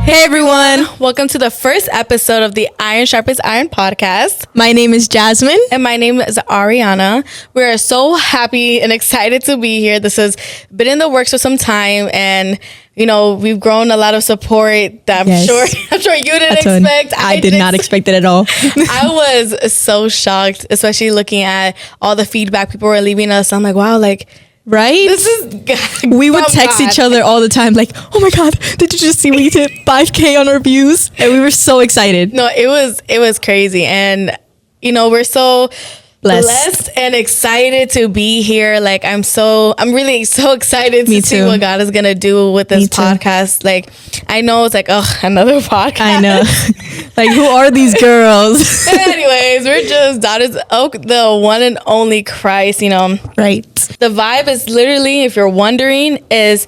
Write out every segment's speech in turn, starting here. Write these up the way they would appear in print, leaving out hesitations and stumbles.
Hey everyone, Welcome to the first episode of the Iron Sharpens Iron podcast. my name is Jasmin. And my name is Ariana. We are so happy and excited to be here. This has been in the works for some time, and we've grown a lot of support that I'm sure you didn't expect. I did not expect it at all. I was so shocked, especially looking at all the feedback people were leaving us. I'm like, wow, Right? this is We would text each other all the time like, oh my God, did you just see we hit 5K on our views? And we were so excited. No, it was crazy. And, we're so blessed and excited to be here. I'm really so excited to see what God is going to do with this podcast. I know it's another podcast. I know. Who are these girls? Anyways, we're just daughters of the one and only Christ, Right. The vibe is literally, if you're wondering, is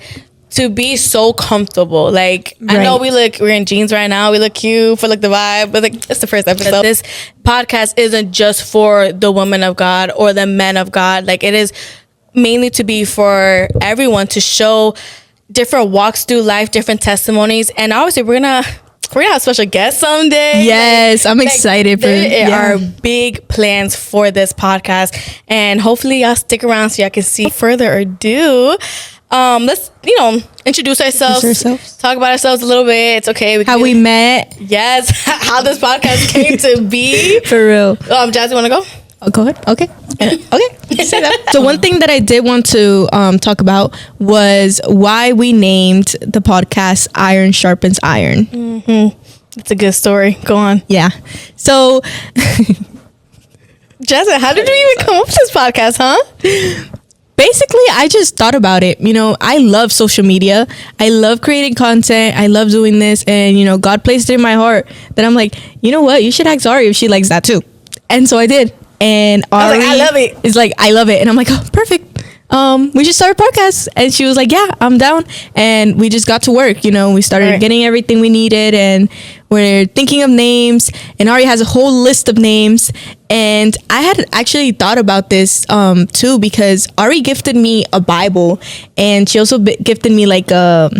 to be so comfortable. I know we're in jeans right now. We look cute for the vibe, but it's the first episode. This podcast isn't just for the women of God or the men of God. It is mainly to be for everyone, to show different walks through life, different testimonies. And obviously we're gonna have a special guest someday. Yes, I'm excited for there are big plans for this podcast, and hopefully y'all stick around so y'all can see. Further ado, let's introduce ourselves, talk about ourselves a little bit. It's okay. We met. Yes, how this podcast came to be. For real. Jazzy, want to go? Oh, go ahead. Okay. Okay. Say that. So one thing that I did want to talk about was why we named the podcast Iron Sharpens Iron. Mm-hmm. It's a good story. Go on. Yeah. So, Jasmine, how did you even come up with this podcast, huh? Basically, I just thought about it. I love social media. I love creating content. I love doing this. And, God placed it in my heart that I'm like, you know what? You should ask Ari if she likes that too. And so I did. And Ari I love it. is like, I love it. And I'm like, oh, perfect. We should start a podcast. And she was like, yeah, I'm down. And we just got to work. We started getting everything we needed, and we're thinking of names. And Ari has a whole list of names. And I had actually thought about this too, because Ari gifted me a Bible, and she also gifted me a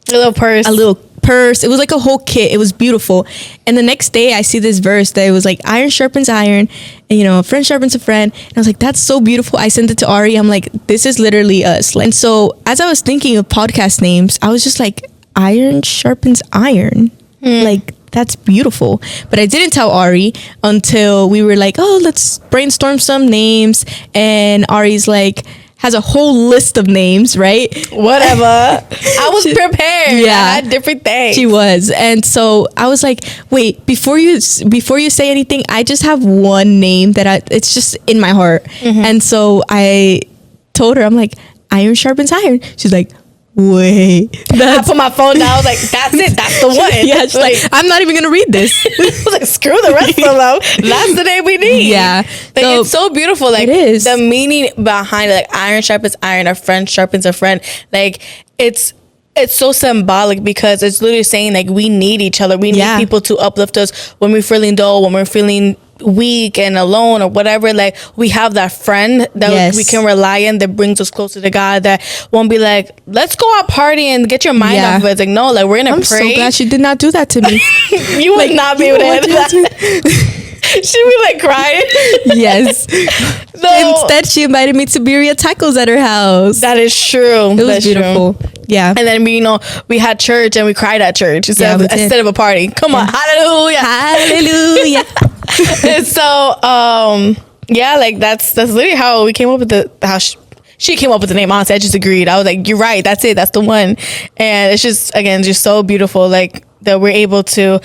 little purse. It was a whole kit. It was beautiful. And the next day I see this verse that it was iron sharpens iron, and a friend sharpens a friend. And I was like, that's so beautiful. I sent it to Ari. I'm like, this is literally us. And so as I was thinking of podcast names, I was just like, Iron Sharpens Iron. That's beautiful. But I didn't tell Ari until we were like, oh, let's brainstorm some names. And Ari's has a whole list of names, right? Whatever. I was prepared. Yeah. I had different things. She was. And so I was like, wait, before you say anything, I just have one name that it's just in my heart. Mm-hmm. And so I told her, I'm like, Iron Sharpens Iron. She's like, wait. I put my phone down. I was like, that's it. That's the one. Yeah, she's like, I'm not even going to read this. I was like, screw the rest of them. That's the name we need. Yeah. It's so beautiful. It is. The meaning behind it, iron sharpens iron, a friend sharpens a friend. It's so symbolic, because it's literally saying we need each other. We need people to uplift us when we're feeling dull, when we're feeling weak and alone or whatever. We have that friend that we can rely on, that brings us closer to God, that won't be like, let's go out party and get your mind off of it. It's no, we're gonna pray. I'm so glad she did not do that to me. You would not be able to handle that. She would crying. Yes. No. Instead, she invited me to birria tacos at her house. That is true. It was beautiful. True. Yeah. And then we had church, and we cried at church instead of a party. Come on. Hallelujah. Hallelujah. And so that's literally how we came up with she came up with the name. Honestly, I just agreed. I was like, you're right, that's it, that's the one. And it's just, again, just so beautiful that we're able to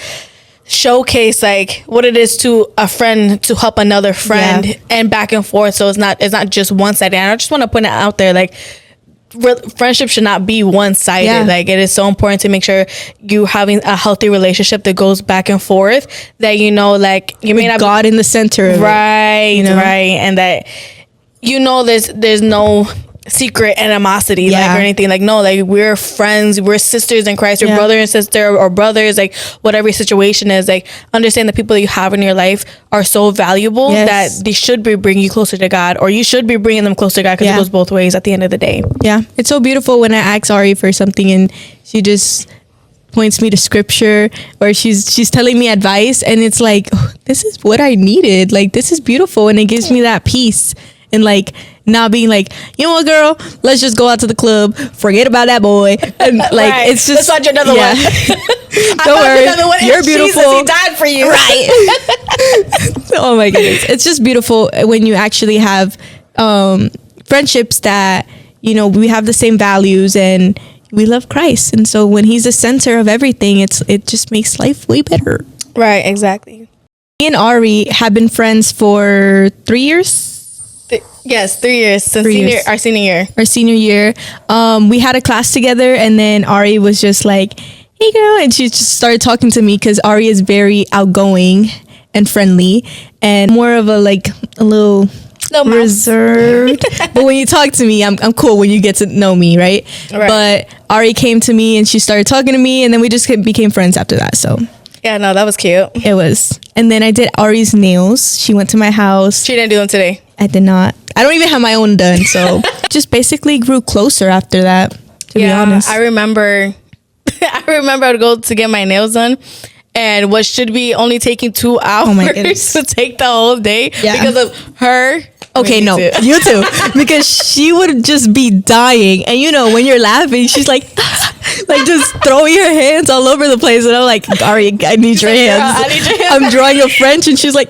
showcase what it is to a friend to help another friend, and back and forth. So it's not just one sided. And I just want to put it out there, friendship should not be one-sided. It is so important to make sure you having a healthy relationship that goes back and forth, that you may not God in the center of right it, right, and that there's no secret animosity or anything. We're friends, we're sisters in Christ, we're brother and sister or brothers, whatever your situation is. Understand the people that you have in your life are so valuable that they should be bringing you closer to God, or you should be bringing them closer to God, because it goes both ways at the end of the day. It's so beautiful when I ask Ari for something and she just points me to scripture, or she's telling me advice, and it's like, oh, this is what I needed. Like, this is beautiful, and it gives me that peace. And like, not being like, you know what, girl, let's just go out to the club, forget about that boy, and like, right. it's just, let's watch another one. Don't worry, you're beautiful. Jesus, he died for you, right? Oh my goodness, it's just beautiful when you actually have friendships that, you know, we have the same values and we love Christ, and so when he's the center of everything, it just makes life way better. Right, exactly. Me and Ari have been friends for 3 years. Yes, 3 years since our senior year. Our senior year, we had a class together, and then Ari was just like, "Hey, girl," and she just started talking to me because Ari is very outgoing and friendly, and more of a little reserved. But when you talk to me, I'm cool when you get to know me, right? But Ari came to me and she started talking to me, and then we just became friends after that. So yeah, no, that was cute. It was. And then I did Ari's nails. She went to my house. She didn't do them today. I did not. I don't even have my own done. So just basically grew closer after that, to be honest. I remember I'd go to get my nails done, and what should be only taking 2 hours to take the whole day because of her. Okay, no, you too. Because she would just be dying. And you know, when you're laughing, she's like just throwing her hands all over the place. And I'm like, Ari, I need your hands. I need your hands. I'm drawing a French, and she's like,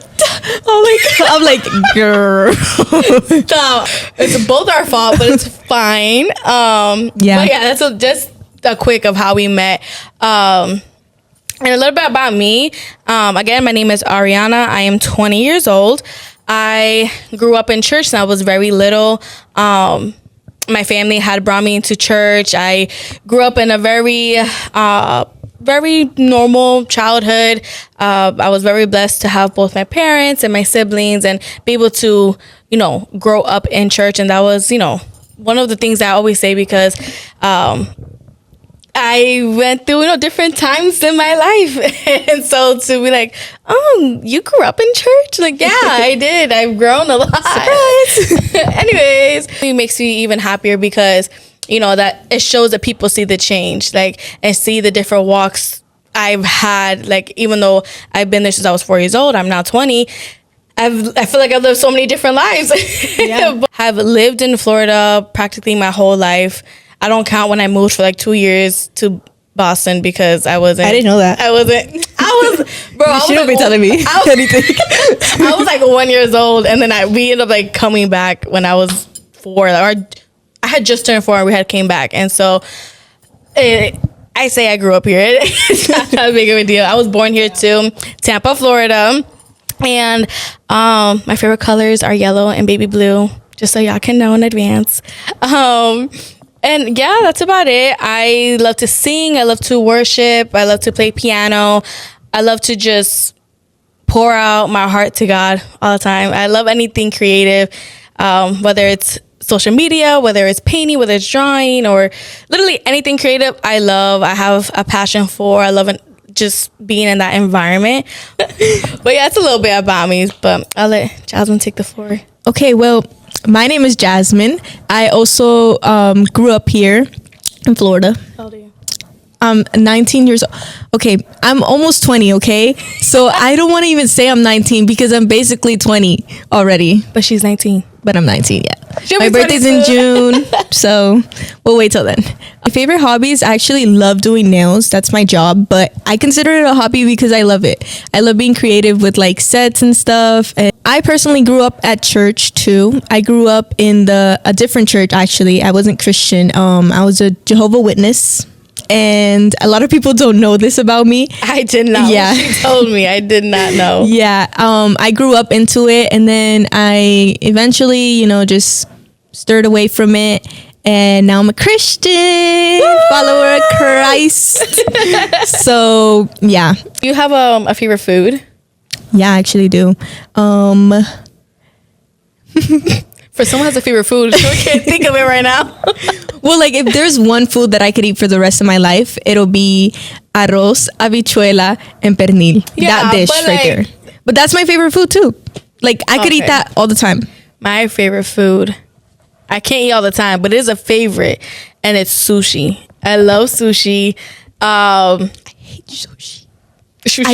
oh my God. I'm like, girl. So, it's both our fault, but it's fine. But yeah, that's just a quick of how we met. And a little bit about me. Again, my name is Ariana. I am 20 years old. I grew up in church and I was very little. My family had brought me into church. I grew up in a very normal childhood. I was very blessed to have both my parents and my siblings and be able to, you know, grow up in church. And that was, you know, one of the things I always say because I went through, you know, different times in my life. And so to be like, oh, you grew up in church? Like, yeah, I did. I've grown a lot. Surprise. Anyways, it makes me even happier because, you know, that it shows that people see the change, like, and see the different walks I've had. Like, even though I've been there since I was 4 years old, I'm now 20. I feel like I've lived so many different lives. Yeah. I've lived in Florida practically my whole life. I don't count when I moved for like 2 years to Boston because I didn't know that. I was, bro. You shouldn't be telling me anything. I was like 1 year old, and then we ended up like coming back when I was 4. Or I had just turned 4 and we had came back. And so I say I grew up here. It's not that big of a deal. I was born here too, Tampa, Florida. And my favorite colors are yellow and baby blue, just so y'all can know in advance. And yeah, that's about it. I love to sing. I love to worship. I love to play piano. I love to just pour out my heart to God all the time. I love anything creative, whether it's social media, whether it's painting, whether it's drawing, or literally anything creative. I have a passion for. I love just being in that environment. But yeah, it's a little bit about me. But I'll let Jasmine take the floor. Okay, well, my name is Jasmine. I also grew up here in Florida. How old are you? I'm 19 years old. Okay, I'm almost 20, okay? So I don't want to even say I'm 19 because I'm basically 20 already. But she's 19. But I'm 19, yeah. My birthday's in June, so we'll wait till then. My favorite hobbies, I actually love doing nails. That's my job, but I consider it a hobby because I love it. I love being creative with like sets and stuff. And I personally grew up at church too. I grew up in a different church, actually. I wasn't Christian. I was a Jehovah's Witness. And a lot of people don't know this about me. I did not. Yeah. She told me. I did not know. Yeah. I grew up into it, and then I eventually, you know, just stirred away from it. And now I'm a Christian follower of Christ. So, yeah. Do you have a favorite food? Yeah, I actually do. For someone who has a favorite food, I can't think of it right now. Well, like if there's one food that I could eat for the rest of my life, it'll be arroz, habichuela, and pernil. Yeah, that dish right there. But that's my favorite food too. Like I could eat that all the time. My favorite food, I can't eat all the time, but it is a favorite, and it's sushi. I love sushi. I hate sushi. Sushi?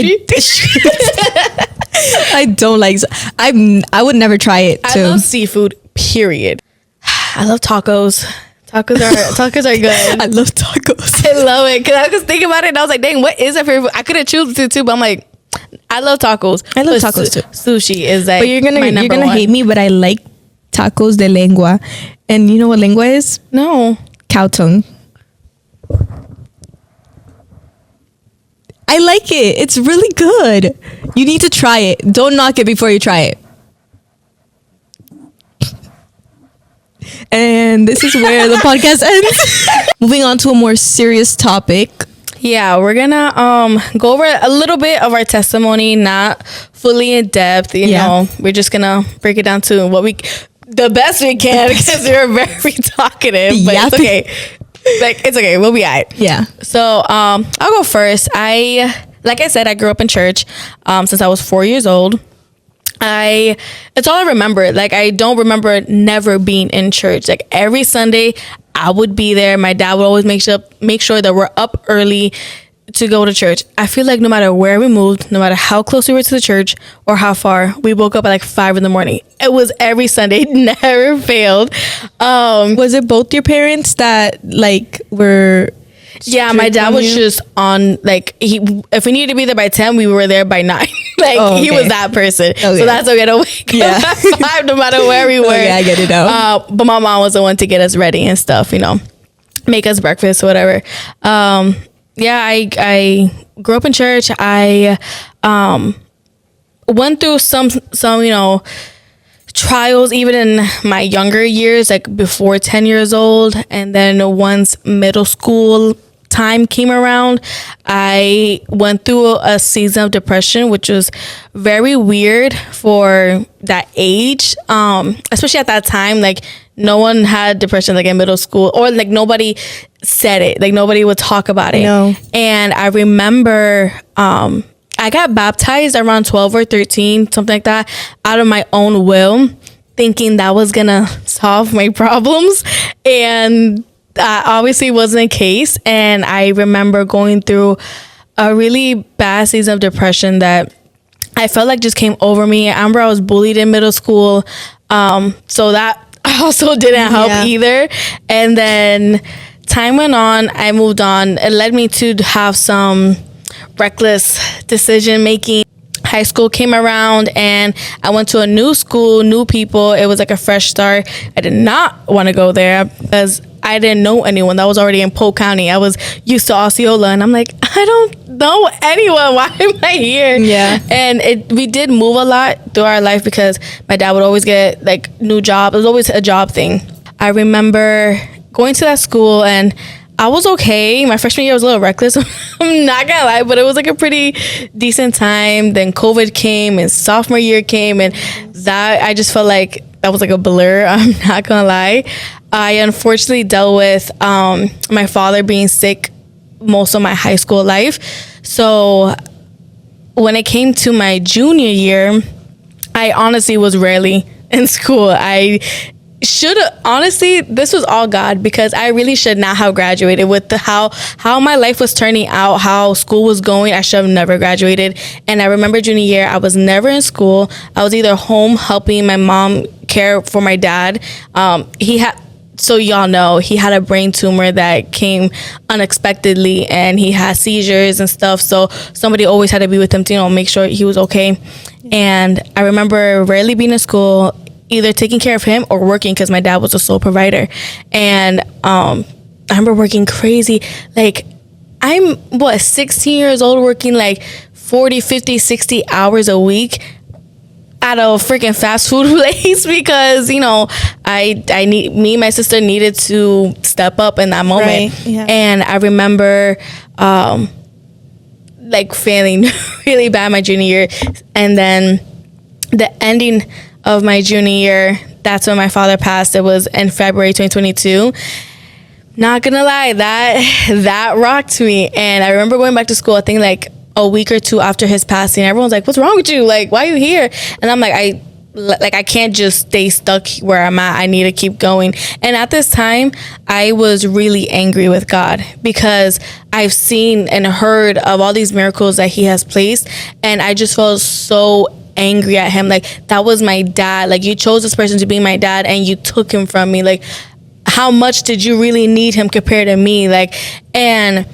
I don't like. I would never try it. Too. I love seafood. Period. I love tacos. Tacos are good. I love tacos. I love it because I was thinking about it and I was like, dang, what is that favorite? I could have chosen too, but I'm like, I love tacos. I love tacos too. Sushi is like, but you're gonna hate me, but I like tacos de lengua, and you know what lengua is? No, cow tongue. I like it. It's really good. You need to try it. Don't knock it before you try it. And this is where the podcast ends. Moving on to a more serious topic. Yeah, we're gonna go over a little bit of our testimony, not fully in depth. You know, we're just gonna break it down to the best we can because we're very talkative. But it's okay. Like, it's okay. We'll be all right. Yeah. So I'll go first. Like I said, I grew up in church since I was 4 years old. It's all I remember. Like, I don't remember never being in church. Like, every Sunday I would be there. My dad would always make sure that we're up early to go to church. I feel like no matter where we moved, no matter how close we were to the church or how far, we woke up at like 5 a.m. It was every Sunday. It never failed. Was it both your parents that like were? Yeah, my dad was just on, like, if we needed to be there by 10, we were there by 9. Like, he was that person. Okay. So that's okay to wake up at 5 no matter where we were. Okay, I get it now. But my mom was the one to get us ready and stuff, you know, make us breakfast or whatever. Yeah, I grew up in church. I went through some you know, trials even in my younger years, like before 10 years old. And then once middle school time came around, I went through a season of depression, which was very weird for that age, especially at that time. Like, no one had depression like in middle school, or like nobody said it, like nobody would talk about it. No. And I remember I got baptized around 12 or 13, something like that, out of my own will, thinking that was gonna solve my problems. And that obviously wasn't the case. And I remember going through a really bad season of depression that I felt like just came over me. I remember I was bullied in middle school. So that also didn't help either. And then time went on, I moved on. It led me to have some reckless decision making. High school came around and I went to a new school, new people. It was like a fresh start. I did not want to go there because I didn't know anyone that was already in Polk County. I was used to Osceola, and I'm like, I don't know anyone. Why am I here? Yeah. And we did move a lot through our life because my dad would always get like new jobs. It was always a job thing. I remember going to that school and I was okay. My freshman year was a little reckless. I'm not gonna lie, but it was like a pretty decent time. Then COVID came and sophomore year came, and that I just felt like that was like a blur. I'm not gonna lie. I unfortunately dealt with my father being sick most of my high school life. So when it came to my junior year, I honestly was rarely in school. I should honestly, this was all God, because I really should not have graduated with how my life was turning out, how school was going. I should have never graduated. And I remember junior year, I was never in school. I was either home helping my mom care for my dad. So y'all know, he had a brain tumor that came unexpectedly, and he had seizures and stuff. So somebody always had to be with him to, you know, make sure he was okay. And I remember rarely being in school, either taking care of him or working, because my dad was a sole provider. And I remember working crazy. Like, I'm 16 years old, working like 40, 50, 60 hours a week at a freaking fast food place, because, you know, me and my sister needed to step up in that moment. Right, yeah. And I remember like failing really bad my junior year. And then the ending of my junior year, that's when my father passed. It was in February 2022. Not gonna lie, that rocked me. And I remember going back to school, I think like a week or two after his passing. Everyone's like, what's wrong with you? Like, why are you here? And I'm like, like I can't just stay stuck where I'm at. I need to keep going. And at this time, I was really angry with God because I've seen and heard of all these miracles that he has placed, and I just felt so angry at him. Like, that was my dad. Like, you chose this person to be my dad and you took him from me. Like, how much did you really need him compared to me? Like, and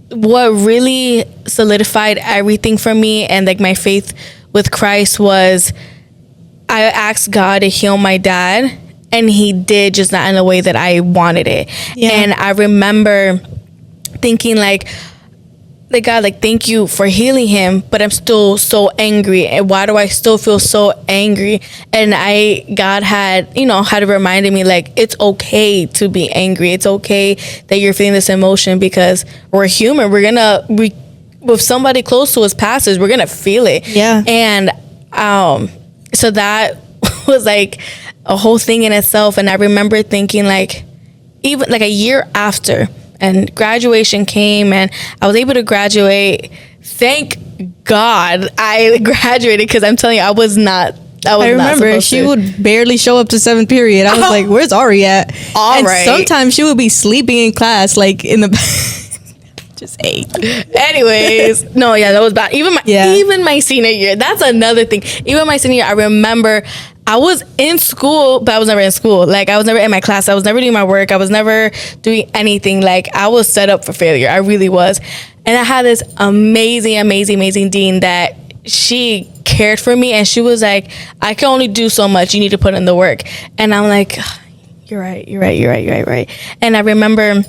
what really solidified everything for me and like my faith with Christ was I asked God to heal my dad, and he did, just not in a way that I wanted it. Yeah. And I remember thinking like God, like, thank you for healing him, but I'm still so angry. And why do I still feel so angry? And God had reminded me, like, it's okay to be angry. It's okay that you're feeling this emotion, because we're human. With somebody close to us passes, we're gonna feel it. Yeah. And so that was like a whole thing in itself. And I remember thinking, like, even like a year after, and graduation came, and I was able to graduate. Thank God I graduated, because I'm telling you, I remember she would barely show up to 7th period. I was like, where's Ari at? All right. Sometimes she would be sleeping in class, like in the just ate. Anyways, no, yeah, that was bad. Even my senior year, that's another thing. Even my senior year, I remember I was in school, but I was never in school. Like, I was never in my class. I was never doing my work. I was never doing anything. Like, I was set up for failure. I really was. And I had this amazing dean that she cared for me, and she was like, I can only do so much. You need to put in the work. And I'm like, you're right. And I remember,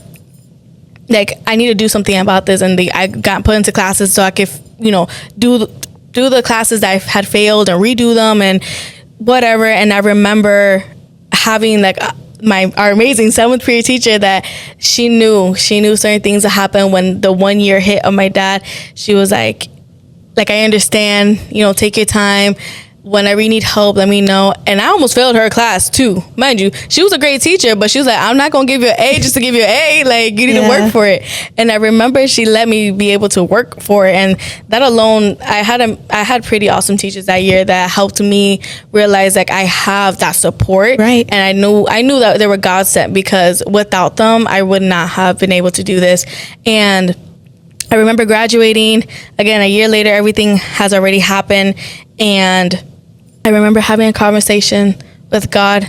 like, I need to do something about this. And I got put into classes so I could, do the classes that I had failed and redo them and whatever. And I remember having like our amazing 7th period teacher that she knew certain things that happened when the 1 year hit of my dad. She was like, I understand, take your time. Whenever you need help, let me know. And I almost failed her class too, mind you. She was a great teacher, but she was like, I'm not gonna give you an A just to give you an A. Like, you need to work for it. And I remember she let me be able to work for it. And that alone, I had pretty awesome teachers that year that helped me realize, like, I have that support. Right. And I knew that they were God sent, because without them, I would not have been able to do this. And I remember graduating again a year later. Everything has already happened, and I remember having a conversation with God,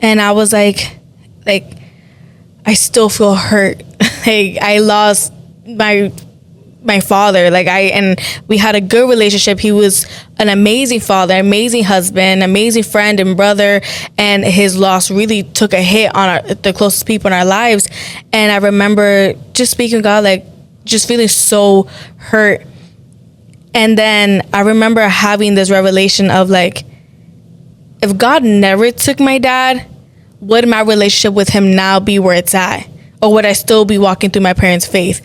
and I was like, I still feel hurt. Like, I lost my father. And we had a good relationship. He was an amazing father, amazing husband, amazing friend and brother, and his loss really took a hit on the closest people in our lives. And I remember just speaking to God, like, just feeling so hurt. And then I remember having this revelation of, like, if God never took my dad, would my relationship with him now be where it's at? Or would I still be walking through my parents' faith?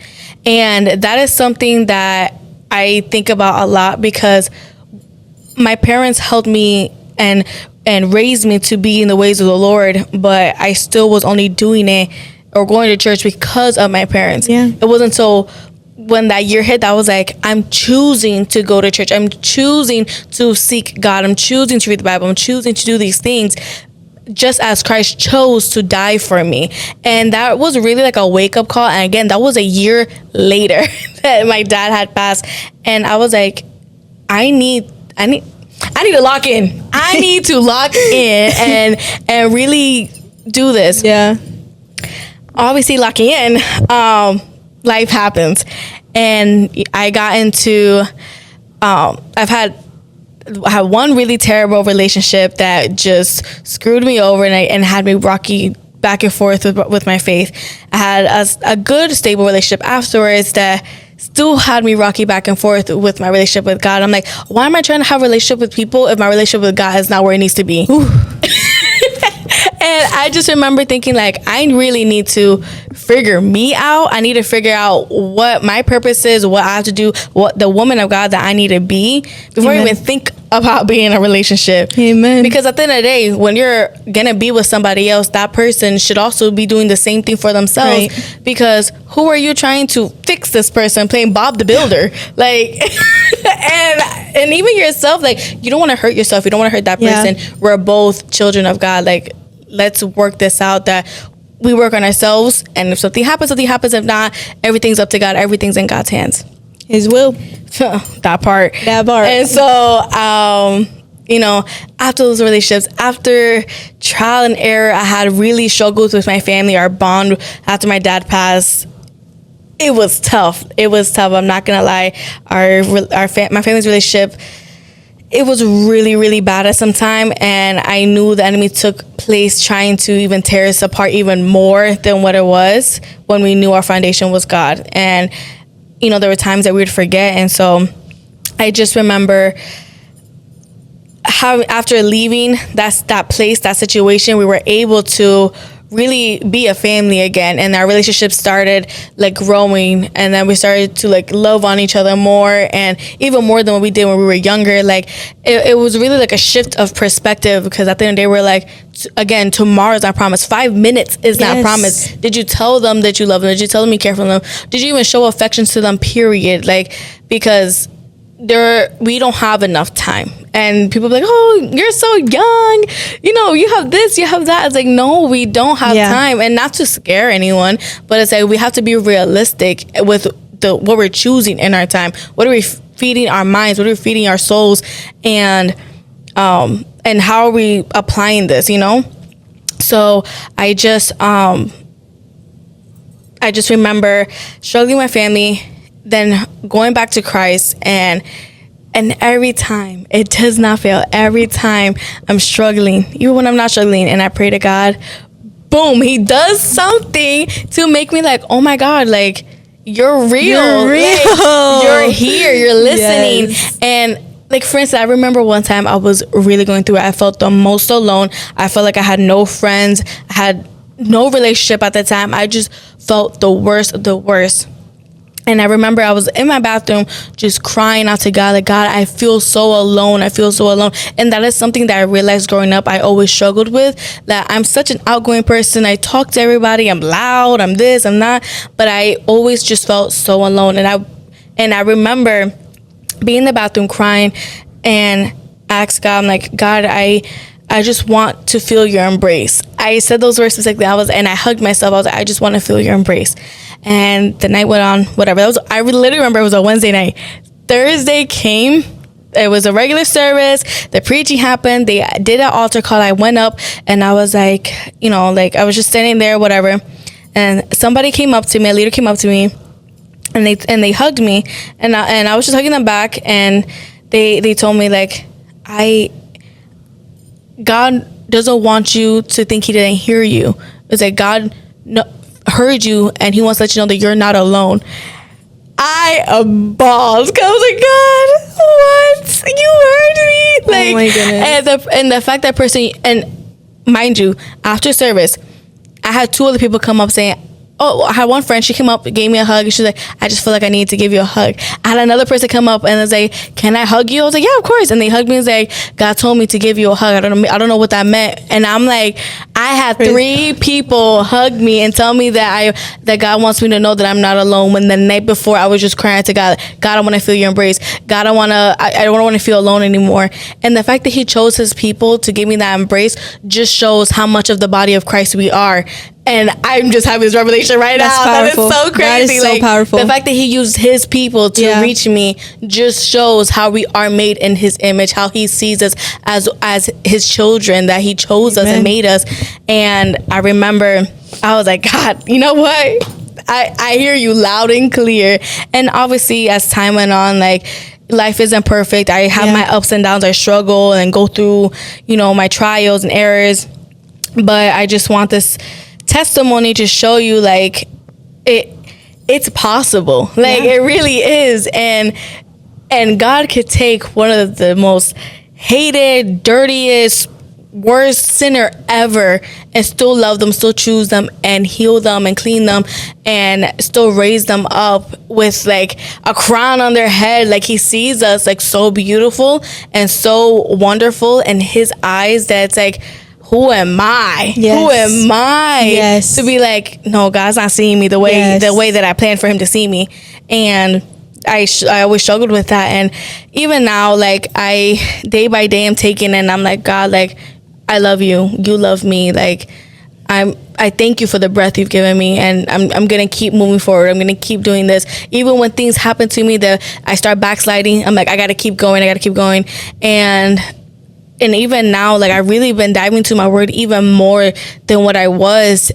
And that is something that I think about a lot, because my parents helped me and raised me to be in the ways of the Lord, but I still was only doing it or going to church because of my parents. Yeah. It wasn't so when that year hit, I was like, I'm choosing to go to church. I'm choosing to seek God. I'm choosing to read the Bible. I'm choosing to do these things just as Christ chose to die for me. And that was really like a wake-up call. And again, that was a year later that my dad had passed. And I was like, I need to lock in. I need to lock in and really do this. Yeah. Obviously, locking in, life happens. And I got into, I had one really terrible relationship that just screwed me over and had me rocky back and forth with my faith. I had a good, stable relationship afterwards that still had me rocky back and forth with my relationship with God. I'm like, why am I trying to have a relationship with people if my relationship with God is not where it needs to be? And I just remember thinking, like, I really need to figure me out. I need to figure out what my purpose is, what I have to do, what the woman of God that I need to be before I even think about being in a relationship. Amen. Because at the end of the day, when you're going to be with somebody else, that person should also be doing the same thing for themselves. Right. Because who are you trying to fix this person, playing Bob the Builder? Like, and even yourself, like, you don't want to hurt yourself. You don't want to hurt that person. Yeah. We're both children of God. Like, let's work this out, that we work on ourselves, and if something happens, something happens. If not, everything's up to God. Everything's in God's hands. His will. That part. And so, you know, after those relationships, after trial and error, I had really struggled with my family. Our bond after my dad passed, it was tough. I'm not gonna lie. My family's relationship, it was really, really bad at some time, and I knew the enemy took place trying to even tear us apart even more than what it was when we knew our foundation was God. And, you know, there were times that we would forget, and so I just remember how after leaving that place, that situation, we were able to really be a family again, and our relationship started like growing, and then we started to like love on each other more, and even more than what we did when we were younger. Like it was really like a shift of perspective, because at the end of the day, we're like, again, tomorrow's not promised. 5 minutes is not promised. Did you tell them that you love them? Did you tell them you care for them? Did you even show affection to them, period? Like, because we don't have enough time. And people be like, oh, you're so young, you know, you have this, you have that. It's like, no, we don't have time. And not to scare anyone, but it's like we have to be realistic with what we're choosing in our time. What are we feeding our minds? What are we feeding our souls? And how are we applying this, you know? So I just remember struggling with my family, then going back to Christ, and every time, it does not fail. Every time I'm struggling, even when I'm not struggling, and I pray to God, boom, he does something to make me like, oh my God, like, you're real. Like, you're here, you're listening. Yes. And like, for instance, I remember one time I was really going through it. I felt the most alone. I felt like I had no friends. I had no relationship at the time. I just felt the worst of the worst. And I remember I was in my bathroom just crying out to God, like, God, I feel so alone. I feel so alone. And that is something that I realized growing up I always struggled with, that I'm such an outgoing person. I talk to everybody. I'm loud. I'm this, I'm that. But I always just felt so alone. And I remember being in the bathroom crying and asked God, I'm like, God, I just want to feel your embrace. I said those words specifically. And I hugged myself. I was like, I just want to feel your embrace. And the night went on, whatever. I literally remember it was a Wednesday night. Thursday came. It was a regular service. The preaching happened. They did an altar call. I went up, and I was like, you know, like, I was just standing there, whatever. And somebody came up to me, a leader came up to me, and they hugged me. And I was just hugging them back. And they told me, like, God doesn't want you to think he didn't hear you. It's like God heard you, and he wants to let you know that you're not alone. I bawled. I was like, God, what? You heard me? Like, oh my goodness. And the fact that person, and mind you, after service, I had 2 other people come up saying, oh, I had one friend, she came up, gave me a hug, and she's like, I just feel like I need to give you a hug. I had another person come up and was like, can I hug you? I was like, yeah, of course. And they hugged me and was like, God told me to give you a hug. I don't know what that meant. And I'm like, I had 3 people hug me and tell me that God wants me to know that I'm not alone, when the night before I was just crying to God, God, I want to feel your embrace. God, I don't want to feel alone anymore. And the fact that he chose his people to give me that embrace just shows how much of the body of Christ we are. And I'm just having this revelation right now. Powerful. That is so crazy. That is so powerful. The fact that he used his people to reach me just shows how we are made in his image, how he sees us as his children, that he chose us and made us. And I remember I was like, God, you know what? I hear you loud and clear. And obviously, as time went on, like, life isn't perfect. I have my ups and downs. I struggle and go through, you know, my trials and errors. But I just want this testimony to show you, like, it's possible. Like, it really is. And God could take one of the most hated, dirtiest, worst sinner ever and still love them, still choose them, and heal them and clean them, and still raise them up with like a crown on their head. Like, he sees us like so beautiful and so wonderful in his eyes that it's like, who am I? Yes. Who am I? Yes. To be like, no, God's not seeing me the way that I planned for him to see me. And I always struggled with that. And even now, like, I day by day I'm taking, and I'm like, God, like, I love you, you love me, like, I thank you for the breath you've given me, and I'm gonna keep moving forward. I'm gonna keep doing this, even when things happen to me that I start backsliding. I'm like, I gotta keep going, and even now, like, I've really been diving into my word even more than what I was,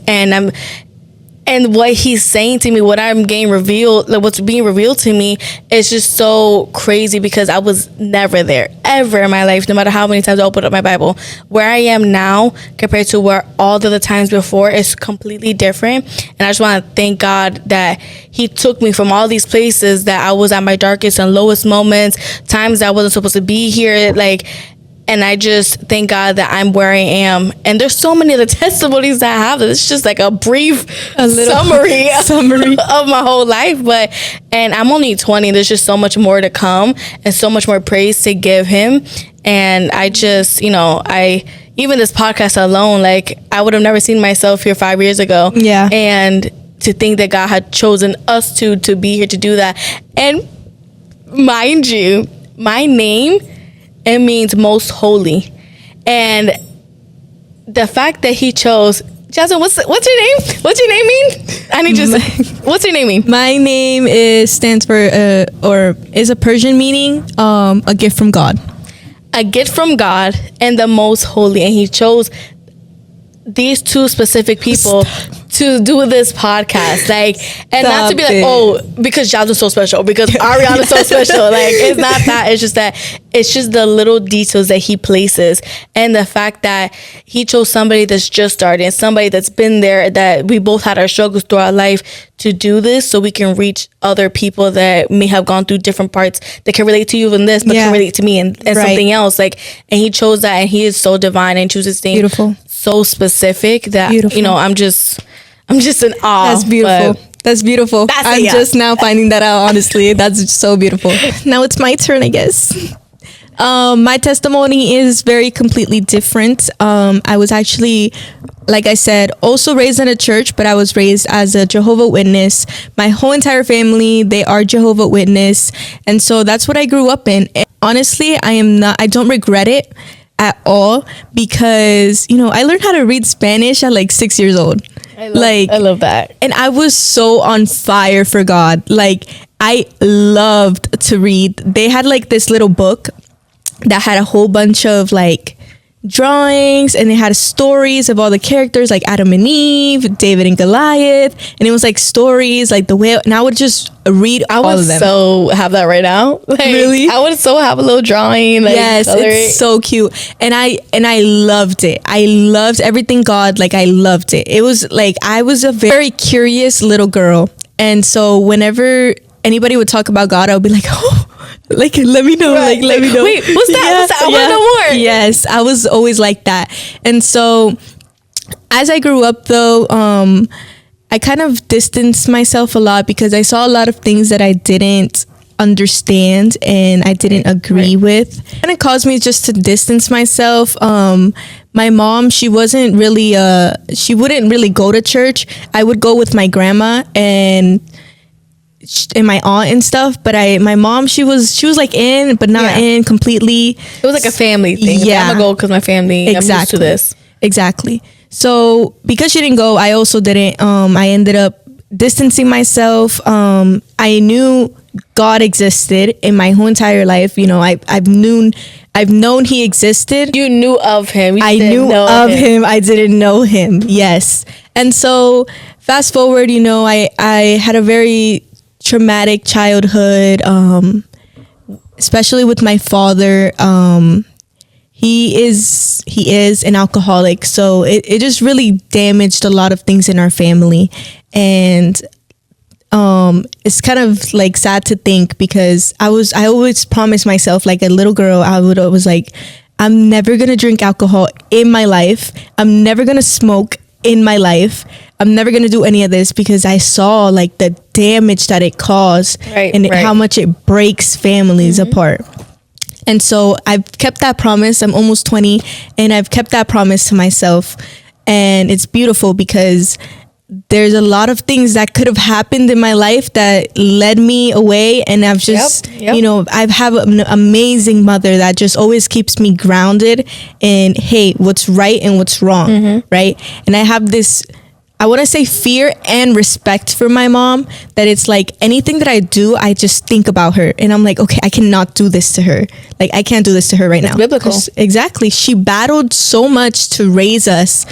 and what he's saying to me, what I'm getting revealed, like what's being revealed to me, is just so crazy, because I was never there ever in my life, no matter how many times I opened up my Bible. Where I am now compared to where all the other times before is completely different. And I just want to thank God that he took me from all these places that I was at my darkest and lowest moments, times that I wasn't supposed to be here, like. And I just thank God that I'm where I am. And there's so many other testimonies that I have. It's just like a brief summary of my whole life. And I'm only 20. There's just so much more to come and so much more praise to give him. And I just, even this podcast alone, like, I would have never seen myself here 5 years ago. Yeah. And to think that God had chosen us to be here to do that. And mind you, my name, it means most holy. And the fact that he chose, Jasmin, what's your name? What's your name mean? I need you to what's your name mean? My name stands for or is a Persian meaning, a gift from God. A gift from God and the most holy. And he chose these two specific people to do this podcast, like, and not to be like, oh, because Jasmin's so special, because Ariana's so special. Like, it's not that. It's just the little details that he places, and the fact that he chose somebody that's just starting, somebody that's been there, that we both had our struggles through our life, to do this, so we can reach other people that may have gone through different parts, that can relate to you in this, but can relate to me and something else. Like, and he chose that, and he is so divine and chooses things beautiful, so specific that I'm just in awe. That's beautiful. That's beautiful. I'm just now finding that out, honestly. That's so beautiful. Now it's my turn, I guess. My testimony is very completely different. I was actually, like I said, also raised in a church, but I was raised as a Jehovah's Witness. My whole entire family, they are Jehovah's Witness. And so that's what I grew up in. And honestly, I don't regret it at all, because, I learned how to read Spanish at like 6 years old. I love that. And I was so on fire for God. Like, I loved to read. They had like this little book that had a whole bunch of like drawings, and it had stories of all the characters, like Adam and Eve, David and Goliath, and it was like stories like the whale, and I would just read all of them. So have that right now. Like, really? I would so have a little drawing. Like, yes, it's so cute. And I loved it. I loved everything God, like, I loved it. It was like, I was a very curious little girl. And so whenever anybody would talk about God, I would be like, oh, like, let me know, like, let me know. Wait, what's that? I want to know more. Yes, I was always like that. And so as I grew up, though, I kind of distanced myself a lot, because I saw a lot of things that I didn't understand and I didn't agree with. And it caused me just to distance myself. My mom, she wouldn't really go to church. I would go with my grandma and my aunt and stuff, but my mom, she was like in, but not in completely. It was like a family thing. Yeah, I'm gonna go because my family. Exactly. I'm used to this. Exactly. So because she didn't go, I also didn't. I ended up distancing myself. I knew God existed in my whole entire life. I've known he existed. You knew of him. I knew of him. I didn't know him. Yes. And so fast forward, I had a very traumatic childhood, especially with my father. He is an alcoholic, so it just really damaged a lot of things in our family. And it's kind of like sad to think, because I always promised myself, like a little girl, I was like, I'm never gonna drink alcohol in my life. I'm never gonna smoke in my life. I'm never gonna do any of this, because I saw like the damage that it caused, how much it breaks families apart. And so I've kept that promise. I'm almost 20, and I've kept that promise to myself. And it's beautiful, because there's a lot of things that could have happened in my life that led me away, and I've just you know, I've have an amazing mother that just always keeps me grounded in, hey, what's right and what's wrong, right? And I have this, I want to say, fear and respect for my mom, that it's like anything that I do, I just think about her and I'm like, okay, I cannot do this to her. Like, I can't do this to her right now. Biblical. Exactly. She battled so much to raise us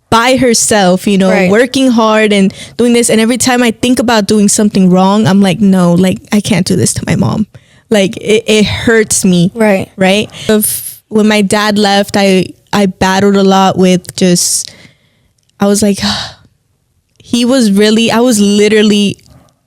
by herself, you know, working hard and doing this. And every time I think about doing something wrong, I'm like, no, like, I can't do this to my mom. Like, it hurts me. Right. When my dad left, I battled a lot with just, I was like, I was literally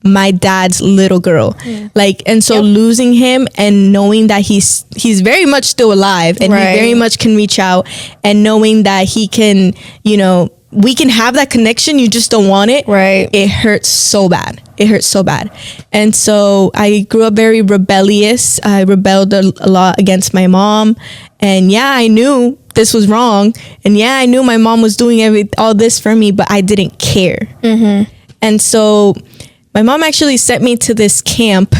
my dad's little girl. Like, and so losing him and knowing that he's very much still alive and he very much can reach out, and knowing that he can, you know, we can have that connection, you just don't want it. It hurts so bad. It hurts so bad. And so I grew up very rebellious. I rebelled a lot against my mom. And yeah, I knew this was wrong. And yeah, I knew my mom was doing all this for me, but I didn't care. And so my mom actually sent me to this camp.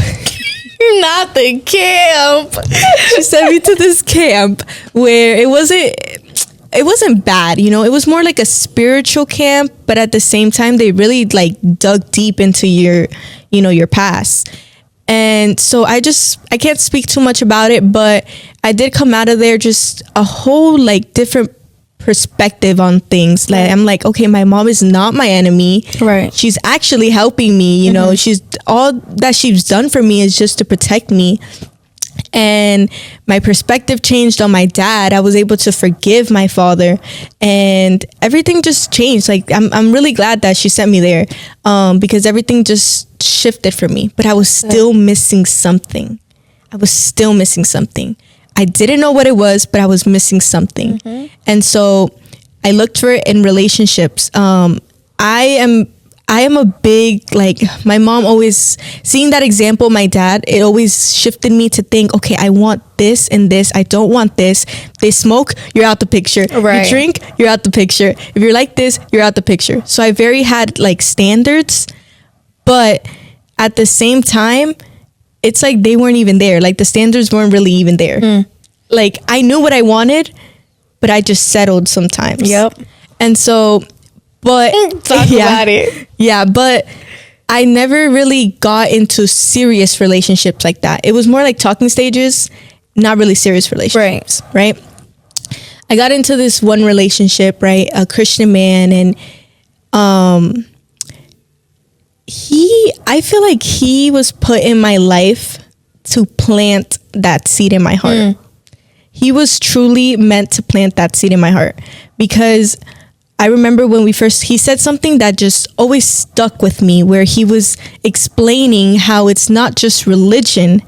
Not the camp. She sent me to this camp where it wasn't bad, you know, it was more like a spiritual camp, but at the same time, they really like dug deep into your, you know, your past. And so I can't speak too much about it, but I did come out of there just a whole like different perspective on things. Like, I'm like, okay, my mom is not my enemy. She's actually helping me, you know, all that she's done for me is just to protect me. And my perspective changed on my dad. I was able to forgive my father, and everything just changed. Like, I'm really glad that she sent me there, because everything just shifted for me. But I was still missing something. I didn't know what it was, but I was missing something. And so I looked for it in relationships. I am a big, like, my mom always, seeing that example, my dad, it always shifted me to think, okay, I want this and this. I don't want this. They smoke, you're out the picture. You drink, you're out the picture. If you're like this, you're out the picture. So I very had like standards, but at the same time, it's like they weren't even there. Like, the standards weren't really even there. Like, I knew what I wanted, but I just settled sometimes. And so, but talk about it. Yeah, but I never really got into serious relationships like that. It was more like talking stages, not really serious relationships. Right. I got into this one relationship, right? A Christian man, and I feel like he was put in my life to plant that seed in my heart. He was truly meant to plant that seed in my heart, because I remember when he said something that just always stuck with me, where he was explaining how it's not just religion,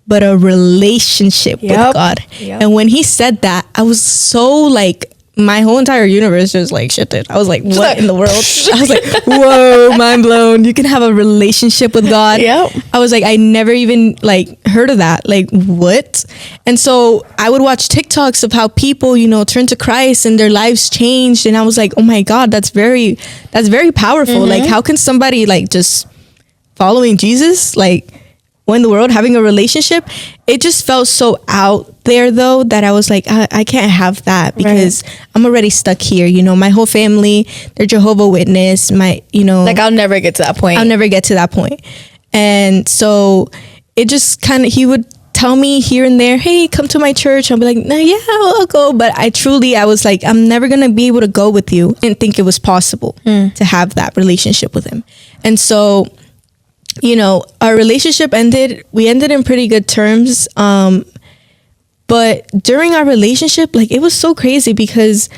but a relationship with God. And when he said that, I was so like, my whole entire universe just like shifted. I was like, what in the world? I was like, whoa, mind blown. You can have a relationship with God. I was like, I never even like heard of that. Like, what? And so I would watch TikToks of how people, you know, turn to Christ and their lives changed. And I was like, oh my God, that's very powerful. Like, how can somebody like just following Jesus, like, what in the world, having a relationship? It just felt so out there though, that I was like, I can't have that, because I'm already stuck here. You know, my whole family, they're Jehovah's Witness. Like, I'll never get to that point. And so it just kind of, he would tell me here and there, hey, come to my church. I'll be like, no, yeah, I'll go. But I was like, I'm never going to be able to go with you. I didn't think it was possible to have that relationship with him. And so, you know, our relationship ended. We ended in pretty good terms. But during our relationship, like, it was so crazy, because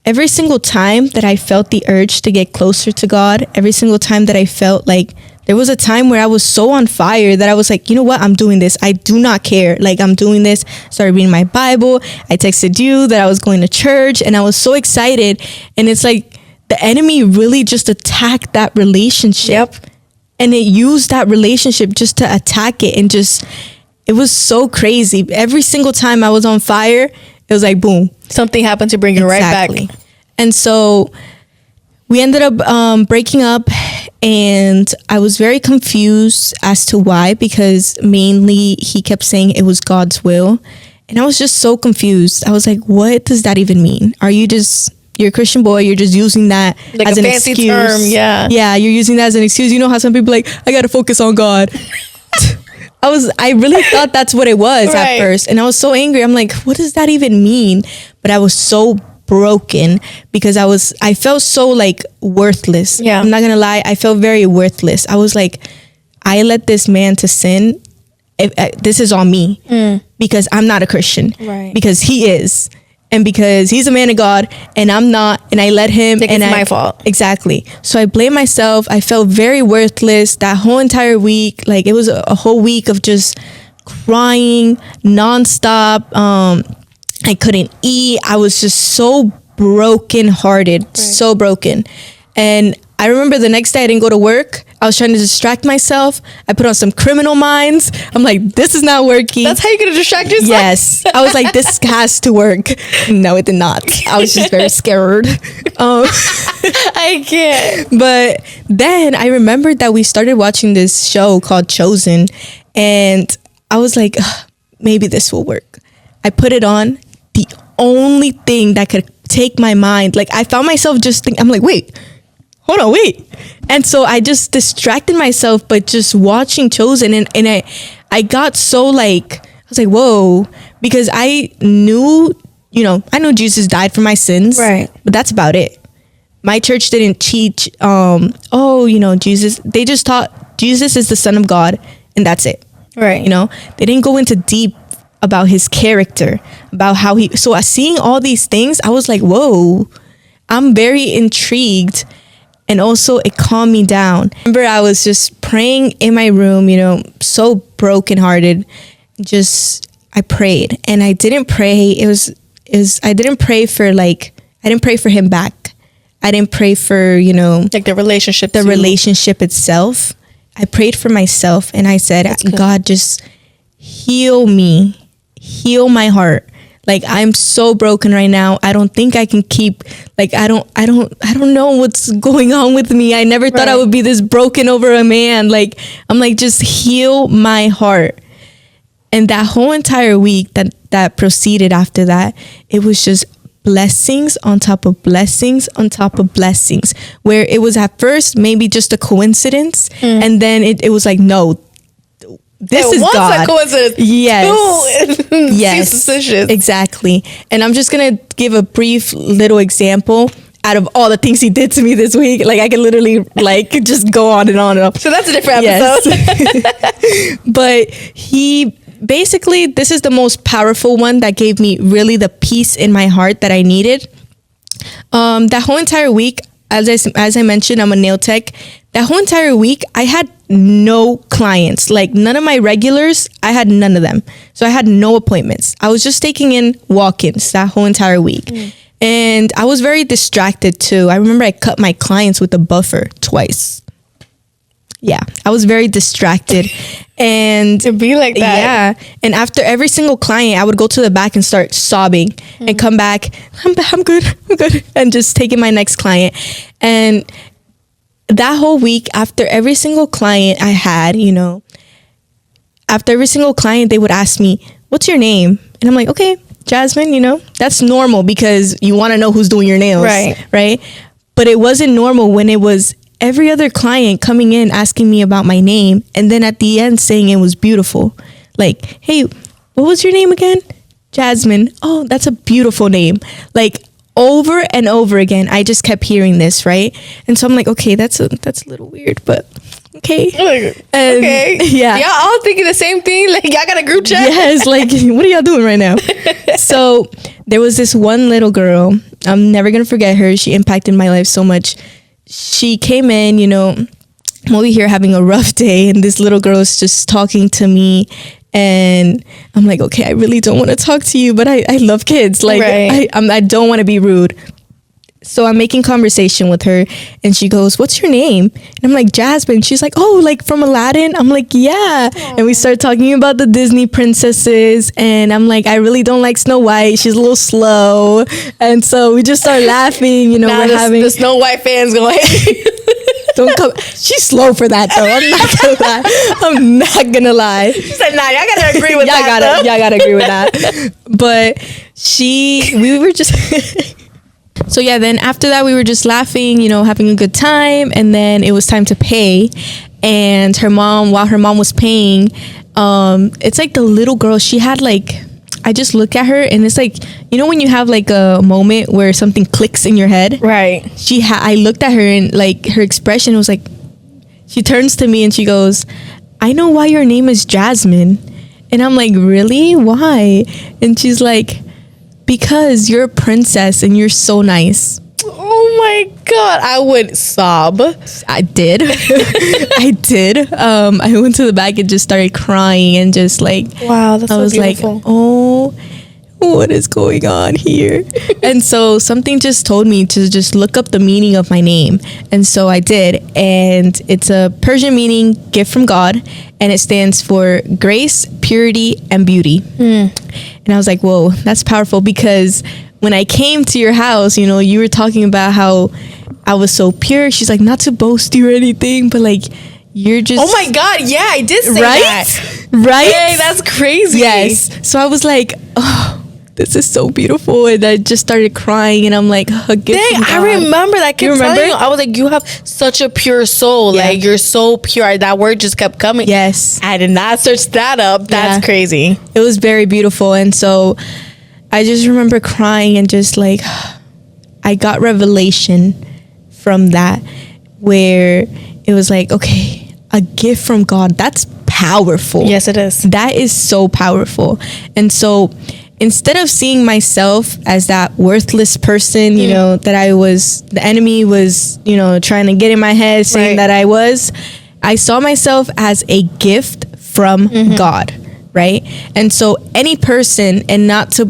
every single time that I felt the urge to get closer to God, every single time that I felt like, there was a time where I was so on fire that I was like, you know what? I'm doing this. I do not care. Like, I'm doing this. Started reading my Bible. I texted you that I was going to church, and I was so excited. And it's like the enemy really just attacked that relationship. And it used that relationship just to attack it, and just, it was so crazy. Every single time I was on fire, it was like, boom. Something happened to bring you right back. And so we ended up breaking up, and I was very confused as to why, because mainly he kept saying it was God's will. And I was just so confused. I was like, what does that even mean? You're a Christian boy, you're just using that like as a an fancy excuse. term, yeah. Yeah, you're using that as an excuse. You know how some people are like, I gotta focus on God. I really thought that's what it was at first. And I was so angry. I'm like, what does that even mean? But I was so broken because I felt so like worthless. Yeah. I'm not gonna lie, I felt very worthless. I was like, I let this man to sin. This is on me because I'm not a Christian. Right. Because he is. And because he's a man of God and I'm not, and I let him. Like and it's my fault. Exactly. So I blame myself. I felt very worthless that whole entire week. Like it was a whole week of just crying nonstop. I couldn't eat. I was just so broken hearted, so broken. And I remember the next day I didn't go to work. I was trying to distract myself. I put on some Criminal Minds. I'm like, this is not working. That's how you're gonna distract yourself? Yes. I was like, this has to work. No, it did not. I was just very scared. I can't. But then I remembered that we started watching this show called Chosen. And I was like, maybe this will work. I put it on. The only thing that could take my mind, like I found myself just thinking, I'm like, wait. And so I just distracted myself, but just watching Chosen, and I got so like, I was like, whoa, because I knew Jesus died for my sins, right? But that's about it. My church didn't teach, Jesus. They just taught Jesus is the Son of God, and that's it, right? They didn't go into deep about his character, about how he. So seeing all these things, I was like, whoa, I'm very intrigued. And also it calmed me down. I remember I was just praying in my room, so brokenhearted. I prayed, and I didn't pray. I didn't pray for him back. I didn't pray for, like the relationship itself. I prayed for myself, and I said, God, just heal me, heal my heart. Like, I'm so broken right now. I don't think I can keep, like, I don't know what's going on with me. I never thought I would be this broken over a man. Like, I'm like, just heal my heart. And that whole entire week that proceeded after that, it was just blessings on top of blessings on top of blessings, where it was at first maybe just a coincidence. And then it was like, no, this is God. A coincidence. Yes. Yes. Suspicious. Exactly. And I'm just going to give a brief little example out of all the things he did to me this week. Like I could literally like just go on and on and on. So that's a different episode. Yes. But he basically, this is the most powerful one that gave me really the peace in my heart that I needed. That whole entire week, as I mentioned, I'm a nail tech. That whole entire week, I had no clients. Like none of my regulars, I had none of them. So I had no appointments. I was just taking in walk-ins that whole entire week. And I was very distracted too. I remember I cut my clients with a buffer twice. Yeah, I was very distracted. And to be like that. Yeah. And after every single client, I would go to the back and start sobbing and come back. I'm good. And just taking my next client. And that whole week, after every single client I had, after every single client, they would ask me, what's your name? And I'm like, okay, Jasmin, that's normal because you want to know who's doing your nails. Right. But it wasn't normal when it was every other client coming in asking me about my name, and then at the end saying it was beautiful. Like, hey, what was your name again? Jasmin. Oh, that's a beautiful name. Like over and over again, I just kept hearing this, right? And so I'm like, okay, that's a little weird, but okay. And okay. Yeah. Y'all all thinking the same thing? Like y'all got a group chat? Yes, like what are y'all doing right now? So there was this one little girl. I'm never gonna forget her. She impacted my life so much. She came in, I'm over here having a rough day, and this little girl is just talking to me, and I'm like, okay, I really don't want to talk to you, but I love kids. Like, I don't want to be rude. So I'm making conversation with her and she goes, what's your name? And I'm like, Jasmine. She's like, oh, like from Aladdin? I'm like, yeah. Aww. And we start talking about the Disney princesses. And I'm like, I really don't like Snow White. She's a little slow. And so we just start laughing. You know, now the Snow White fans going, don't come. She's slow for that though. I'm not gonna lie. She said, nah, y'all gotta agree with that. Y'all gotta agree with that. But we were just... So yeah, then after that, we were just laughing, you know, having a good time. And then it was time to pay. And while her mom was paying, it's like the little girl, she had like, I just look at her and it's like, you know, when you have like a moment where something clicks in your head. Right. I looked at her and like her expression was like, she turns to me and she goes, I know why your name is Jasmine. And I'm like, really? Why? And she's like, because you're a princess and you're so nice. Oh my God. I would sob. I did. I did. I went to the back and just started crying and just like, wow, that's so beautiful. I was like, oh, what is going on here? And so something just told me to just look up the meaning of my name. And so I did. And it's a Persian meaning, gift from God. And it stands for grace, purity, and beauty. And I was like, whoa, that's powerful. Because when I came to your house, you know, you were talking about how I was so pure. She's like, not to boast you or anything, but like, you're just... Oh my God, yeah, I did say that. Right? Hey, that's crazy. Yes. So I was like, oh, this is so beautiful. And I just started crying and I'm like, dang, I remember that. You remember? I was like, you have such a pure soul. Yeah. Like, you're so pure. That word just kept coming. Yes. I did not search that up. That's crazy. It was very beautiful. And so I just remember crying and just like, I got revelation from that where it was like, okay, a gift from God. That's powerful. Yes, it is. That is so powerful. And so instead of seeing myself as that worthless person, you know, that the enemy was, you know, trying to get in my head saying that I saw myself as a gift from God. Right. And so any person, and not to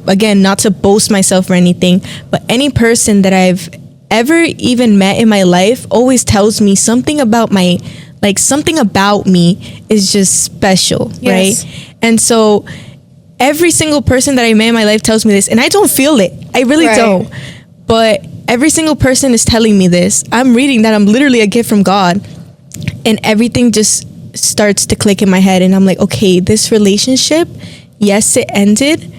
boast myself or anything, but any person that I've ever even met in my life always tells me something about me is just special. Yes. Right. And so every single person that I met in my life tells me this, and I don't feel it. I really don't. But every single person is telling me this. I'm reading that I'm literally a gift from God, and everything just starts to click in my head. And I'm like, okay, this relationship, yes, it ended,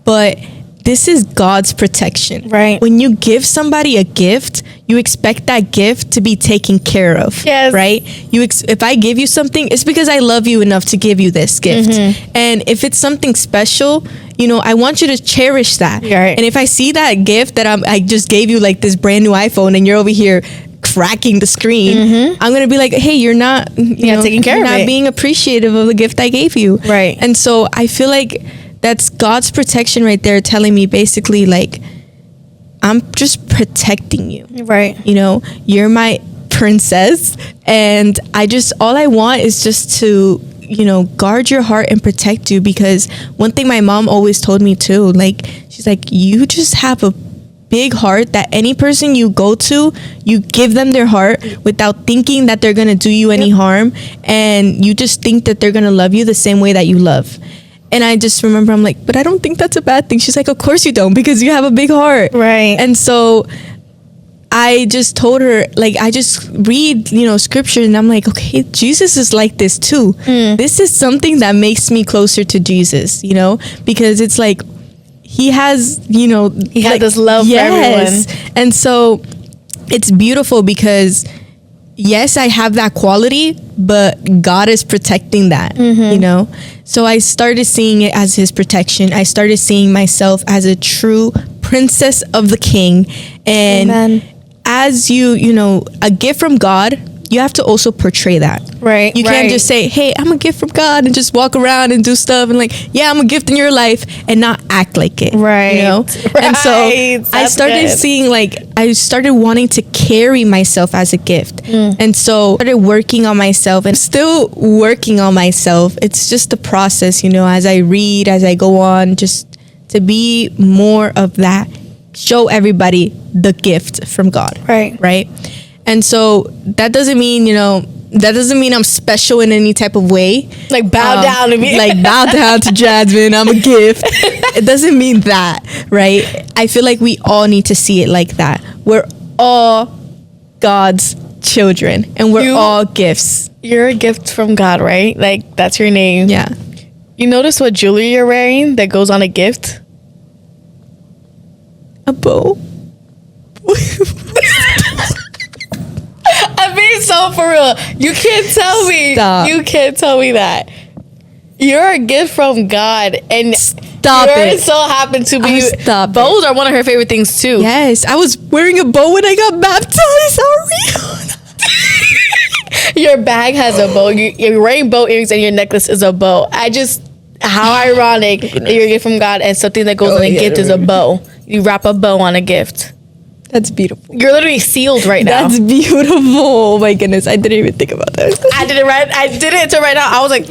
but this is God's protection. Right. When you give somebody a gift, you expect that gift to be taken care of. Yes. Right. If I give you something, it's because I love you enough to give you this gift. And if it's something special, you know, I want you to cherish that. Right. And if I see that gift that I just gave you, like this brand new iPhone, and you're over here cracking the screen, I'm gonna be like, hey, you're not taking care of it. You're not being appreciative of the gift I gave you. Right. And so I feel like that's God's protection right there, telling me basically like, I'm just protecting you. Right. You know, you're my princess, and all I want is just to, you know, guard your heart and protect you. Because one thing my mom always told me too, like, she's like, you just have a big heart that any person you go to, you give them their heart without thinking that they're going to do you any harm. And you just think that they're going to love you the same way that you love. And I just remember, I'm like, but I don't think that's a bad thing. She's like, of course you don't, because you have a big heart. Right. And so I just told her, like, I just read, you know, scripture, and I'm like, okay, Jesus is like this too. This is something that makes me closer to Jesus, you know, because it's like, he has, you know, he had this love for everyone. And so it's beautiful because yes, I have that quality, but God is protecting that, you know? So I started seeing it as his protection. I started seeing myself as a true princess of the king. And as you know, a gift from God, you have to also portray that. Right. You can't just say, hey, I'm a gift from God, and just walk around and do stuff and like, yeah, I'm a gift in your life, and not act like it. Right. You know? Right. And so I started seeing, like, I started wanting to carry myself as a gift. And so I started working on myself, and still working on myself. It's just a process, you know, as I read, as I go on, just to be more of that. Show everybody the gift from God. Right. Right. And so that doesn't mean, that doesn't mean I'm special in any type of way. Like bow down to me. Like bow down to Jasmin. I'm a gift. It doesn't mean that, right? I feel like we all need to see it like that. We're all God's children, and we're all gifts. You're a gift from God, right? Like, that's your name. Yeah. You notice what jewelry you're wearing that goes on a gift? A bow. I'm being so for real. You can't tell me. Stop. You can't tell me that. You're a gift from God, and Stop it. so happen to be. Stop Bows are one of her favorite things too. Yes, I was wearing a bow when I got baptized. Ariana. Your bag has a bow. You're wearing bow earrings, and your necklace is a bow. How ironic that you're a gift from God, and something that goes on a gift is a bow. You wrap a bow on a gift. That's beautiful. You're literally sealed right now. That's beautiful. Oh my goodness, I didn't even think about that. I did it until right now. I was like,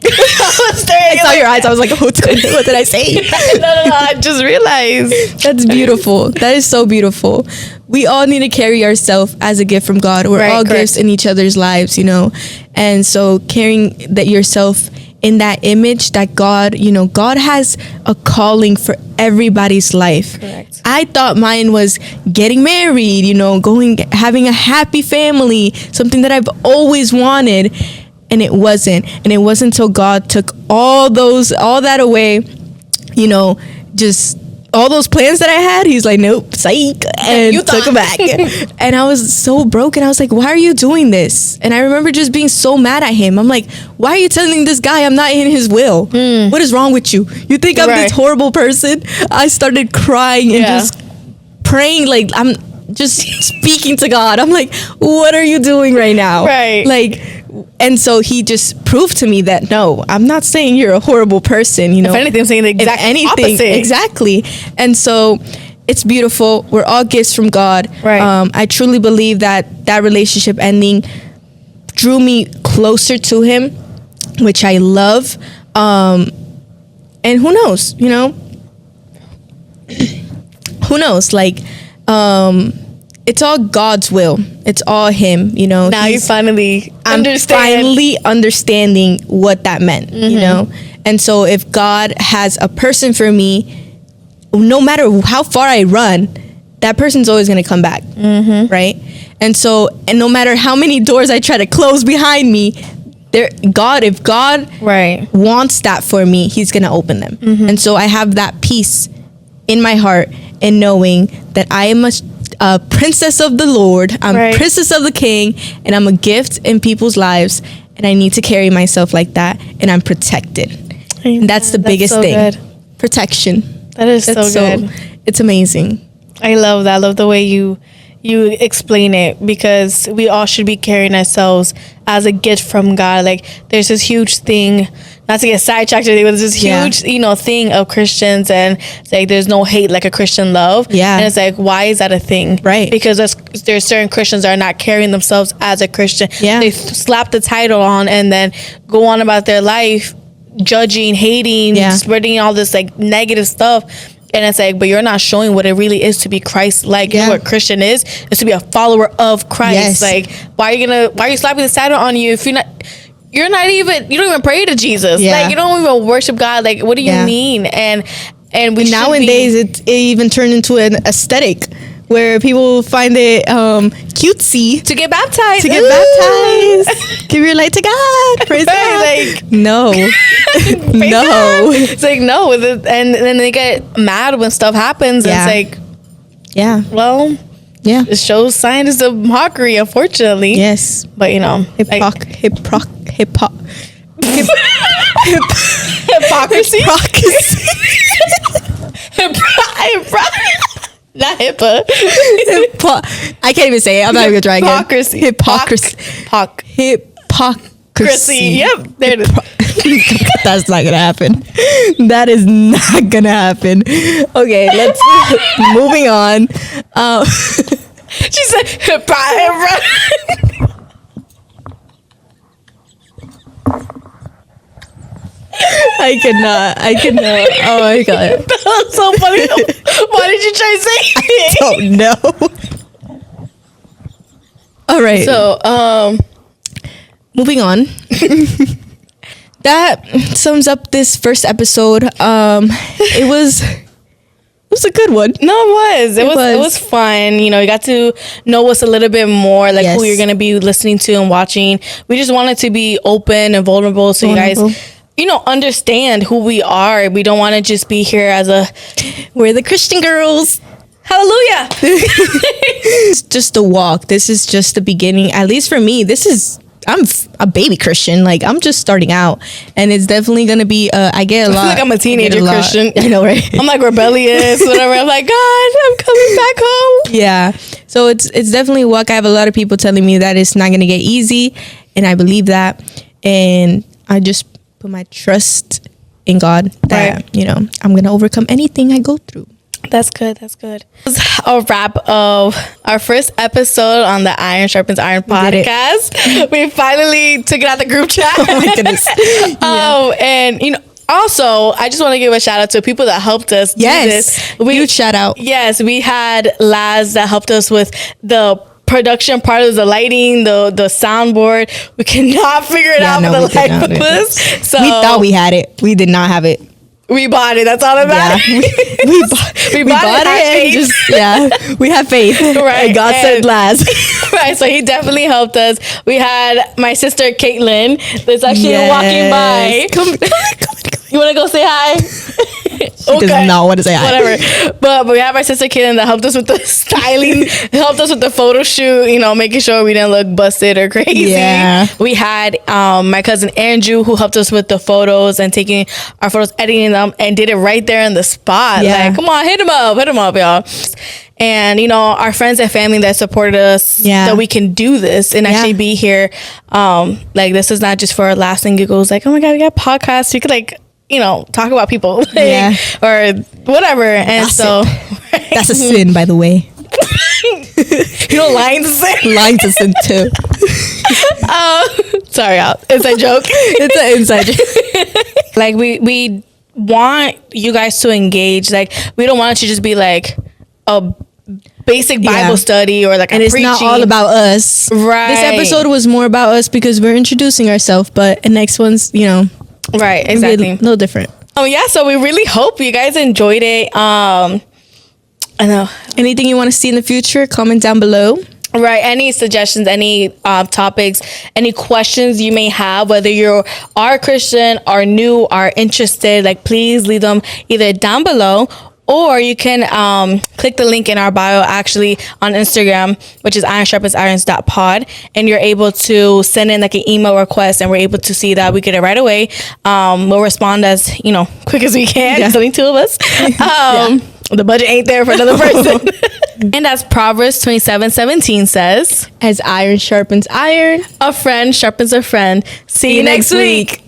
I saw your eyes. I was like, what did I say? no. I just realized. That's beautiful. That is so beautiful. We all need to carry ourselves as a gift from God. We're all gifts in each other's lives, And so carrying that yourself in that image that God, God has a calling for everybody's life. Correct. I thought mine was getting married, having a happy family, something that I've always wanted. And it wasn't. And it wasn't until God took all that away, just all those plans that I had. He's like, nope, psych, and took them back. And I was so broken. I was like, why are you doing this? And I remember just being so mad at him. I'm like, why are you telling this guy I'm not in his will? What is wrong with you? You think I'm this horrible person? I started crying and just praying, like I'm just speaking to God. I'm like, what are you doing right now? Right. Like, and so he just proved to me that no, I'm not saying you're a horrible person. If anything, I'm saying the exact opposite. Exactly. And so it's beautiful. We're all gifts from God. Right. I truly believe that relationship ending drew me closer to him, which I love. And who knows? Who knows? Like, it's all God's will. It's all him, Now you finally understand. I'm finally understanding what that meant, And so if God has a person for me, no matter how far I run, that person's always going to come back, right? And so, and no matter how many doors I try to close behind me, if God wants that for me, he's going to open them. And so I have that peace in my heart in knowing that I am a princess of the Lord. I'm princess of the King, and I'm a gift in people's lives, and I need to carry myself like that, and I'm protected. Amen. And that's the biggest thing. Good. Protection. That's so good. It's amazing. I love that. I love the way you explain it, because we all should be carrying ourselves as a gift from God. Like, there's this huge thing, not to get sidetracked or anything, but there's this huge, thing of Christians, and it's like there's no hate like a Christian love. Yeah. And it's like, why is that a thing? Right. Because there's certain Christians that are not carrying themselves as a Christian. Yeah. They slap the title on and then go on about their life, judging, hating, spreading all this like negative stuff. And it's like, but you're not showing what it really is to be Christ-like. You know what Christian is to be a follower of Christ. Yes. Like, why are you slapping the title on you if you don't even pray to Jesus? Yeah. Like, you don't even worship God. Like, what do you mean? And nowadays it even turned into an aesthetic where people find it cutesy to get baptized. Give your light to God. Praise God. Like, no. No. It's like, no. And then they get mad when stuff happens. And it's like, well, it shows signs of mockery, unfortunately. Yes. But, hypocrisy. Not HIPAA. I can't even say it. I'm not even gonna try again. Hypocrisy. Yep. There it is. That's not gonna happen. That is not gonna happen. Okay, let's moving on. She said I I cannot. Oh my god. That was so funny. Why did you try to say it? Don't know. All right. So, moving on. That sums up this first episode. It was a good one. no, it was fun. You know, you got to know us a little bit more, like who Yes. you're gonna be listening to and watching. We just wanted to be open and vulnerable, so you guys, you know, understand who we are. We don't want to just be here as We're the Christian girls. hallelujah. It's just a walk. This is just the beginning. At least for me, I'm a baby Christian. Like, I'm just starting out, and it's definitely gonna be. I get a lot. I feel like I'm a teenager lot. Christian. I know, right? I'm like rebellious, whatever. I'm like, God, I'm coming back home. Yeah. So it's definitely a walk. I have a lot of people telling me that it's not gonna get easy, and I believe that. And I just put my trust in God that Right. you know I'm gonna overcome anything I go through. That's good. That's good. This is a wrap of our first episode on the Iron Sharpens Iron did it. podcast. We finally took it out the group chat. Oh my goodness. And you know, also, I just want to give a shout out to people that helped us do Yes. this. Huge shout out. Yes, we had Laz that helped us with the production part of the lighting, the soundboard. We cannot figure it out no, for we the did life not of do us. So We thought we had it. We did not have it. we bought it. That's all that Yeah. matters. We bought it had and faith. just we have faith. Right. And God said And- last. Right, so he definitely helped us. We had my sister Caitlin that's actually walking by. Come. You want to go say hi? She does not want to say hi. Whatever. But we have our sister Caitlin that helped us with the styling, helped us with the photo shoot, you know, making sure we didn't look busted or crazy. Yeah. We had my cousin Andrew who helped us with the photos and taking our photos, editing them, and did it right there in the spot. Yeah. Like, come on, hit him up, y'all. And you know, our friends and family that supported us, Yeah. that we can do this and actually be here. Like, this is not just for laughs and giggles. Like, oh my god, we got podcasts. We could, like, you know, talk about people, like, Yeah. or whatever. And so, That's a sin, by the way. you know, lying's a sin. Lying's a sin too. Sorry, y'all. It's a joke. It's an inside joke. Like, we want you guys to engage. Like, we don't want it to just be like a basic Bible Yeah. study or like And a it's preaching. not all about us. Right. This episode was more about us because we're introducing ourselves, but the next one's, you know, Right, a exactly. little different. Yeah, so we really hope you guys enjoyed it. I know. Anything you want to see in the future, comment down below. Right. Any suggestions, any topics, any questions you may have, whether you are Christian, are new, are interested, like, please leave them either down below, or you can click the link in our bio actually on Instagram, which is ironsharpensirons.pod, and you're able to send in like an email request, and we're able to see that. We get it right away. We'll respond as, you know, quick as we can. Yeah. There's only two of us. The budget ain't there for another person. And as Proverbs 27:17 says, As iron sharpens iron. a friend sharpens a friend. See you next week.